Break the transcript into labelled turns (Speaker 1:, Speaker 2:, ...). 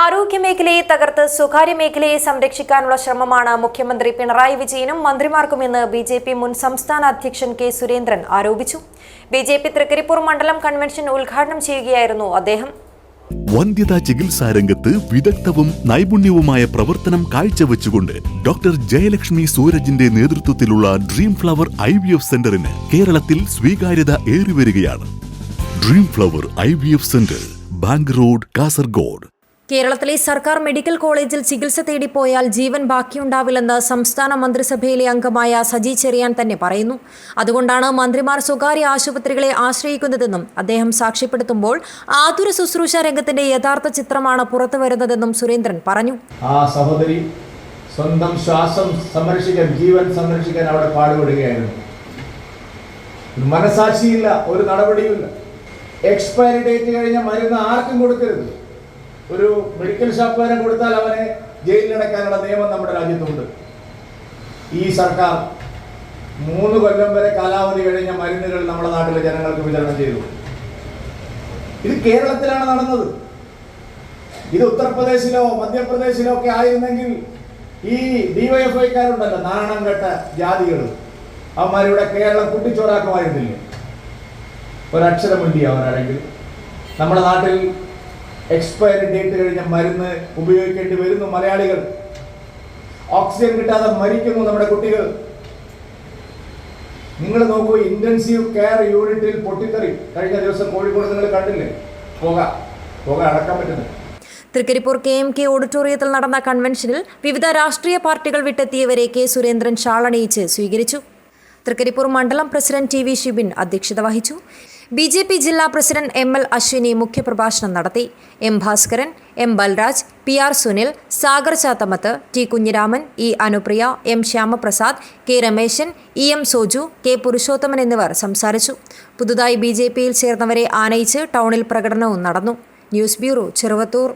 Speaker 1: ആരോഗ്യമേഖലയെ തകർത്ത് സ്വകാര്യ മേഖലയെ സംരക്ഷിക്കാനുള്ള ശ്രമമാണ് മുഖ്യമന്ത്രി പിണറായി വിജയനും മന്ത്രിമാർക്കുമെന്ന് ബിജെപി മുൻ സംസ്ഥാന അധ്യക്ഷൻ കെ സുരേന്ദ്രൻ ആരോപിച്ചു. ബിജെപി തൃക്കരിപ്പൂർ മണ്ഡലം കൺവെൻഷൻ ഉദ്ഘാടനം ചെയ്യുകയായിരുന്നു അദ്ദേഹം.
Speaker 2: വന്ധ്യതാ ചികിത്സാരംഗത്ത് വിദഗ്ധവും നൈപുണ്യവുമായ പ്രവർത്തനം കാഴ്ചവെച്ചുകൊണ്ട് ഡോക്ടർ ജയലക്ഷ്മി സൂരജിന്റെ നേതൃത്വത്തിലുള്ള ഡ്രീം ഫ്ലവർ IVF സെന്ററിന് കേരളത്തിൽ സ്വീകാര്യത ഏറിവരികയാണ്. Dream flower IVF centre, bank road, Kasaragod.
Speaker 1: കേരളത്തിലെ സർക്കാർ മെഡിക്കൽ കോളേജിൽ ചികിത്സ തേടിപ്പോയാൽ ജീവൻ ബാക്കിയുണ്ടാവില്ലെന്ന് സംസ്ഥാന മന്ത്രിസഭയിലെ അംഗമായ സജി ചെറിയാൻ തന്നെ പറയുന്നു. അതുകൊണ്ടാണ് മന്ത്രിമാർ സ്വകാര്യ ആശുപത്രികളെ ആശ്രയിക്കുന്നതെന്നും അദ്ദേഹം സാക്ഷ്യപ്പെടുത്തുമ്പോൾ ആതുര ശുശ്രൂഷ രംഗത്തിന്റെ യഥാർത്ഥ ചിത്രമാണ് പുറത്തു വരുന്നതെന്നും സുരേന്ദ്രൻ പറഞ്ഞു.
Speaker 3: ആ സഹോദരി സ്വന്തം ശ്വാസം സംരക്ഷിക്കാൻ, ജീവൻ സംരക്ഷിക്കാൻ അവിടെ പാടുപെടുകയായിരുന്നു. മനസാക്ഷിയില്ല, ഒരു നടപടിയുമില്ല. എക്സ്പയറി ഡേറ്റ് കഴിഞ്ഞ മരുന്ന് ആർക്കും കൊടുക്കരുത്. ഒരു മെഡിക്കൽ ഷോപ്പുകാരൻ കൊടുത്താൽ അവനെ ജയിലിലടക്കാനുള്ള നിയമം നമ്മുടെ രാജ്യത്തുണ്ട്. ഈ സർക്കാർ 3 കൊല്ലം വരെ കാലാവധി കഴിഞ്ഞ മരുന്നുകൾ നമ്മുടെ നാട്ടിലെ ജനങ്ങൾക്ക് വിതരണം ചെയ്തു. ഇത് കേരളത്തിലാണ് നടന്നത്. ഇത് ഉത്തർപ്രദേശിലോ മധ്യപ്രദേശിലോ ഒക്കെ ആയിരുന്നെങ്കിൽ ഈ DYFIക്കാരുണ്ടല്ലോ, നാണം കെട്ട ജാതികൾ, അവന്മാരിവിടെ കേരളം കുട്ടിച്ചോറാക്കുമായിരുന്നില്ലേ? ഒരക്ഷരമുണ്ടി അവരാണെങ്കിൽ. നമ്മുടെ നാട്ടിൽ എക്സ്പയറി ഡേറ്റ് കഴിഞ്ഞ മരുന്ന് ഉപയോഗിക്കേണ്ടി വരുന്നു മലയാളികൾ. ഓക്സിജൻ കിട്ടാതെ മരിക്കുന്നു നമ്മുടെ കുട്ടികൾ. നിങ്ങൾ നോക്കൂ, ഇന്റൻസീവ് കെയർ യൂണിറ്റിൽ പൊട്ടിത്തെറി കഴിഞ്ഞ ദിവസം കോഴിക്കോട് നിങ്ങൾ കണ്ടില്ലേ? പുക അടക്കാൻ പറ്റുന്നത്.
Speaker 1: തൃക്കരിപ്പൂർ KMK ഓഡിറ്റോറിയത്തിൽ നടന്ന കൺവെൻഷനിൽ വിവിധ രാഷ്ട്രീയ പാർട്ടികൾ വിട്ടെത്തിയവരെ കെ സുരേന്ദ്രൻ ഷാളണിയിച്ച് സ്വീകരിച്ചു. തൃക്കരിപ്പൂർ മണ്ഡലം പ്രസിഡന്റ് TV ഷിബിൻ അധ്യക്ഷത വഹിച്ചു. BJP ജില്ലാ പ്രസിഡന്റ് ML അശ്വിനി മുഖ്യപ്രഭാഷണം നടത്തി. M Bhaskaran, M Balraj, PR Sunil, Sagar Chathamath, T Kunhiraman, E Anupriya, M Shyamaprasad, K Rameshan, EM Soju, K Purushothaman എന്നിവർ സംസാരിച്ചു. പുതുതായി BJPയിൽ ചേർന്നവരെ ആനയിച്ച് ടൗണിൽ പ്രകടനവും നടന്നു. News bureau, Cheruvathur.